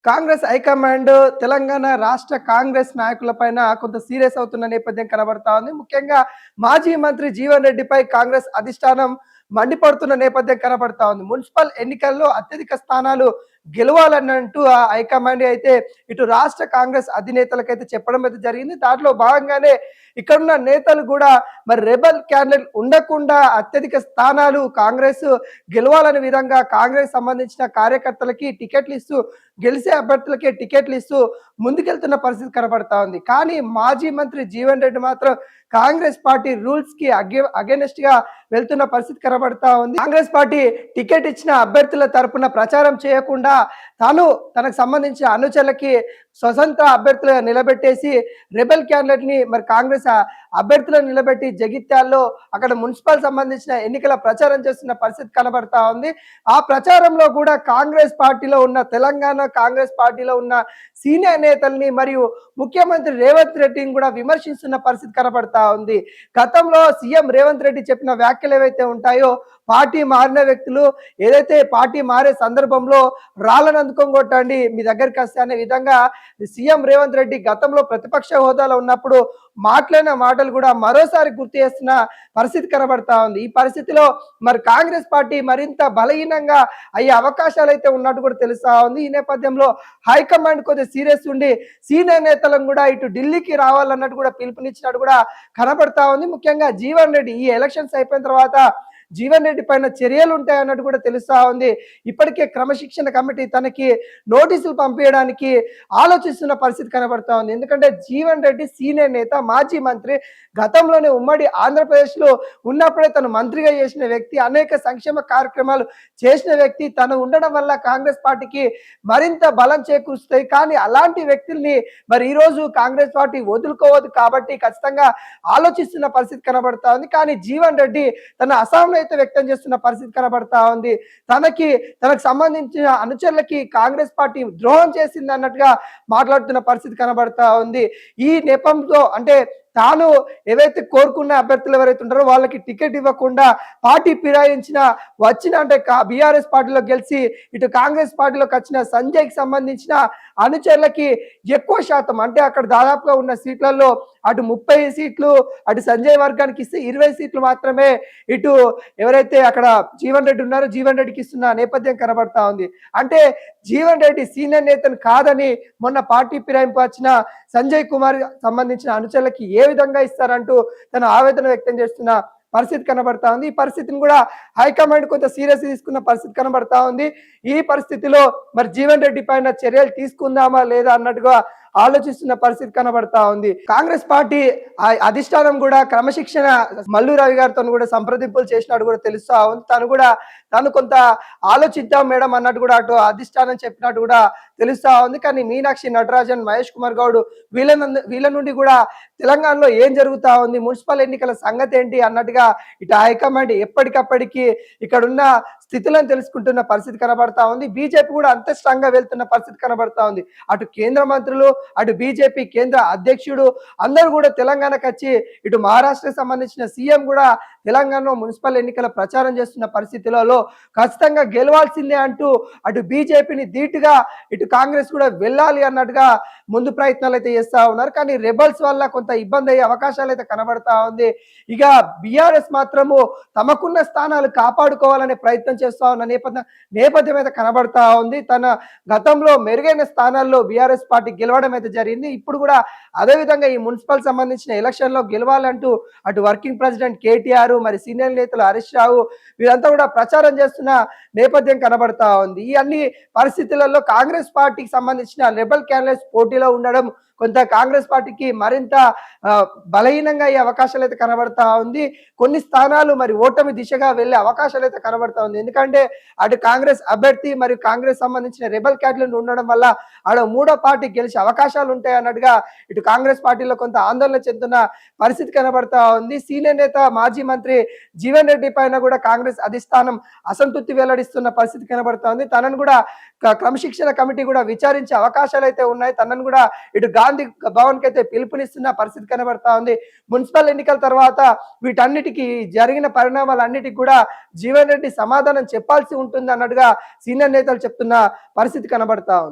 Congress high command Telangana రాష్ట్ర కాంగ్రెస్ నాయకులపైన కొంత serious అవుతున్న నేపథ్యం కనబడతా ఉంది. ముఖ్యంగా మాజీ మంత్రి జీవన్ రెడ్డిపై కాంగ్రెస్ అధిష్టానం మండిపడుతున్న నేపథ్యం కనబడతా ఉంది. మున్సిపల్ ఎన్నికల్లో అత్యధిక స్థానాలు గెలవాలన్నంటూ ఆ హైకమాండ్ అయితే ఇటు రాష్ట్ర కాంగ్రెస్ అధినేతలకైతే చెప్పడం అయితే జరిగింది. దాంట్లో భాగంగానే ఇక్కడున్న నేతలు కూడా మరి రెబల్ క్యాండిడేట్ ఉండకుండా అత్యధిక స్థానాలు కాంగ్రెస్ గెలవాలనే విధంగా కాంగ్రెస్ సంబంధించిన కార్యకర్తలకి టికెట్లు ఇస్తూ గెలిచే అభ్యర్థులకే టికెట్లు ఇస్తూ ముందుకెళ్తున్న పరిస్థితి కనబడతా ఉంది. కానీ మాజీ మంత్రి జీవన్ రెడ్డి మాత్రం కాంగ్రెస్ పార్టీ రూల్స్ కి అగెనెస్ట్ గా వెళ్తున్న పరిస్థితి కనబడతా ఉంది. కాంగ్రెస్ పార్టీ టికెట్ ఇచ్చిన అభ్యర్థుల తరపున ప్రచారం చేయకుండా తనకు సంబంధించిన అనుచరులకి స్వతంత్ర అభ్యర్థులుగా నిలబెట్టేసి రెబెల్ క్యాండిడేట్ ని మరి కాంగ్రెస్ అభ్యర్థులను నిలబెట్టి జగిత్యాల్లో అక్కడ మున్సిపల్ సంబంధించిన ఎన్నికల ప్రచారం చేస్తున్న పరిస్థితి కనబడతా ఉంది. ఆ ప్రచారంలో కూడా కాంగ్రెస్ పార్టీలో ఉన్న తెలంగాణ కాంగ్రెస్ పార్టీలో ఉన్న సీనియర్ నేతల్ని మరియు ముఖ్యమంత్రి రేవంత్ రెడ్డిని కూడా విమర్శిస్తున్న పరిస్థితి కనబడతా ఉంది. గతంలో సీఎం రేవంత్ రెడ్డి చెప్పిన వ్యాఖ్యలు ఏవైతే ఉంటాయో పార్టీ మారిన వ్యక్తులు ఏదైతే పార్టీ మారే సందర్భంలో రాళ్ళను అందుకొని కొట్టండి మీ దగ్గరికి వస్తే అనే విధంగా సీఎం రేవంత్ రెడ్డి గతంలో ప్రతిపక్ష హోదాలో ఉన్నప్పుడు మాట్లాడిన మాటలు కూడా మరోసారి గుర్తు చేస్తున్న పరిస్థితి కనబడతా ఉంది. ఈ పరిస్థితిలో మరి కాంగ్రెస్ పార్టీ మరింత బలహీనంగా అయ్యే అవకాశాలు అయితే ఉన్నట్టు కూడా తెలుస్తా ఉంది. ఈ నేపథ్యంలో హైకమాండ్ కొద్దిగా సీరియస్ ఉండి సీనియర్ నేతలను కూడా ఇటు ఢిల్లీకి రావాలన్నట్టు కూడా పిలుపునిచ్చినట్టు కూడా కనబడతా ఉంది. ముఖ్యంగా జీవన్ రెడ్డి ఈ ఎలక్షన్స్ అయిపోయిన తర్వాత జీవన్ రెడ్డి పైన చర్యలు ఉంటాయన్నట్టు కూడా తెలుస్తా ఉంది. ఇప్పటికే క్రమశిక్షణ కమిటీ తనకి నోటీసులు పంపించడానికి ఆలోచిస్తున్న పరిస్థితి కనబడతా ఉంది. ఎందుకంటే జీవన్ రెడ్డి సీనియర్ నేత, మాజీ మంత్రి, గతంలోనే ఉమ్మడి ఆంధ్రప్రదేశ్లో ఉన్నప్పుడే తను మంత్రిగా చేసిన వ్యక్తి, అనేక సంక్షేమ కార్యక్రమాలు చేసిన వ్యక్తి. తను ఉండడం వల్ల కాంగ్రెస్ పార్టీకి మరింత బలం చేకూరుస్తాయి. కానీ అలాంటి వ్యక్తుల్ని మరి ఈరోజు కాంగ్రెస్ పార్టీ వదులుకోవద్దు కాబట్టి ఖచ్చితంగా ఆలోచిస్తున్న పరిస్థితి కనబడతా ఉంది. కానీ జీవన్ రెడ్డి తన అసహనం అయితే వ్యక్తం చేస్తున్న పరిస్థితి కనబడతా ఉంది. తనకు సంబంధించిన అనుచరులకి కాంగ్రెస్ పార్టీ ద్రోహం చేసింది అన్నట్టుగా మాట్లాడుతున్న పరిస్థితి కనబడతా ఉంది. ఈ నెపంతో అంటే తాను ఏవైతే కోరుకున్న అభ్యర్థులు ఎవరైతే ఉంటారో వాళ్ళకి టికెట్ ఇవ్వకుండా పార్టీ ఫిరాయించిన వచ్చిన అంటే బీఆర్ఎస్ పార్టీలో గెలిచి ఇటు కాంగ్రెస్ పార్టీలోకి వచ్చిన సంజయ్కి సంబంధించిన అనుచరులకి ఎక్కువ శాతం అంటే అక్కడ దాదాపుగా ఉన్న సీట్లలో అటు 30 సీట్లు అటు సంజయ్ వర్గానికి ఇస్తే 20 సీట్లు మాత్రమే ఇటు ఎవరైతే అక్కడ జీవన్ రెడ్డి ఉన్నారో జీవన్ రెడ్డికి ఇస్తున్న నేపథ్యం కనబడతా ఉంది. అంటే జీవన్ రెడ్డి సీనియర్ నేతను కాదని మొన్న పార్టీ ఫిరాయింపు వచ్చిన సంజయ్ కుమార్ సంబంధించిన అనుచరులకి ఏ విధంగా ఇస్తారంటూ తన ఆవేదన వ్యక్తం చేస్తున్న పరిస్థితి కనబడతా ఉంది. ఈ పరిస్థితిని కూడా హైకమాండ్ కొంత సీరియస్ తీసుకున్న పరిస్థితి కనబడతా ఉంది. ఈ పరిస్థితిలో మరి జీవన్ రెడ్డి పైన చర్యలు తీసుకుందామా లేదా అన్నట్టుగా ఆలోచిస్తున్న పరిస్థితి కనబడతా ఉంది. కాంగ్రెస్ పార్టీ అధిష్టానం కూడా క్రమశిక్షణ మల్లు రవి గారితో కూడా సంప్రదింపులు చేసినట్టు కూడా తెలుస్తా ఉంది. తను కొంత ఆలోచిద్దాం మేడం అన్నట్టు కూడా అటు అధిష్టానం చెప్పినట్టు కూడా తెలుస్తా ఉంది. కానీ మీనాక్షి నటరాజన్, మహేష్ కుమార్ గౌడ్ వీళ్ళ నుండి కూడా తెలంగాణలో ఏం జరుగుతా ఉంది, మున్సిపల్ ఎన్నికల సంగతి ఏంటి అన్నట్టుగా ఇటు హైకమాండ్ ఎప్పటికప్పటికి ఇక్కడున్న స్థితులను తెలుసుకుంటున్న పరిస్థితి కనబడతా ఉంది. బీజేపీ కూడా అంత స్ట్రాంగ్ గా వెళ్తున్న పరిస్థితి కనబడతా ఉంది. అటు కేంద్ర మంత్రులు, అటు బీజేపీ కేంద్ర అధ్యక్షుడు అందరూ కూడా తెలంగాణకు వచ్చి ఇటు మహారాష్ట్రకు సంబంధించిన సీఎం కూడా తెలంగాణలో మున్సిపల్ ఎన్నికల ప్రచారం చేస్తున్న పరిస్థితులలో ఖచ్చితంగా గెలవాల్సిందే అంటూ అటు బీజేపీని ధీటుగా ఇటు కాంగ్రెస్ కూడా వెళ్ళాలి అన్నట్టుగా ముందు ప్రయత్నాలు అయితే చేస్తా ఉన్నారు. కానీ రెబల్స్ వల్ల కొంత ఇబ్బంది అయ్యే అవకాశాలు అయితే కనబడతా ఉంది. ఇక బీఆర్ఎస్ మాత్రము తమకున్న స్థానాలు కాపాడుకోవాలనే ప్రయత్నం చేస్తా ఉన్న నేపథ్యం అయితే కనబడతా ఉంది. తన గతంలో మెరుగైన స్థానాల్లో బీఆర్ఎస్ పార్టీ గెలవడం అయితే జరిగింది. ఇప్పుడు కూడా అదేవిధంగా ఈ మున్సిపల్ సంబంధించిన ఎలక్షన్ లో గెలవాలంటూ అటు వర్కింగ్ ప్రెసిడెంట్ కేటీఆర్ మరి సీనియర్ నేతలు హరీష్ రావు వీరంతా కూడా ప్రచారం చేస్తున్న నేపథ్యం కనబడతా ఉంది. ఈ అన్ని పరిస్థితులలో కాంగ్రెస్ పార్టీకి సంబంధించిన రెబల్ క్యాండిడేట్స్ పోటీలో ఉండడం కొంత కాంగ్రెస్ పార్టీకి మరింత బలహీనంగా అయ్యే అవకాశాలు అయితే కనబడతా ఉంది. కొన్ని స్థానాలు మరి ఓటమి దిశగా వెళ్లే అవకాశాలు అయితే కనబడతా ఉంది. ఎందుకంటే అటు కాంగ్రెస్ అభ్యర్థి మరియు కాంగ్రెస్ సంబంధించిన రెబల్ క్యాడర్లు ఉండడం వల్ల ఆడ మూడో పార్టీ గెలిచే అవకాశాలు ఉంటాయి అన్నట్టుగా ఇటు కాంగ్రెస్ పార్టీలో కొంత ఆందోళన చెందుతున్న పరిస్థితి కనబడతా ఉంది. సీనియర్ నేత మాజీ మంత్రి జీవన్ రెడ్డి పైన కూడా కాంగ్రెస్ అధిష్టానం అసంతృప్తి వెల్లడిస్తున్న పరిస్థితి కనబడతా ఉంది. తనను కూడా క్రమశిక్షణ కమిటీ కూడా విచారించే అవకాశాలు అయితే ఉన్నాయి. తనను కూడా ఇటు గాంధీ భవన్ కి అయితే పిలుపునిస్తున్న పరిస్థితి కనబడతా ఉంది. మున్సిపల్ ఎన్నికల తర్వాత వీటన్నిటికీ జరిగిన పరిణామాలన్నిటికీ కూడా జీవన్ రెడ్డి సమాధానం చెప్పాల్సి ఉంటుంది అన్నట్టుగా సీనియర్ నేతలు చెప్తున్న పరిస్థితి కనబడతా ఉంది.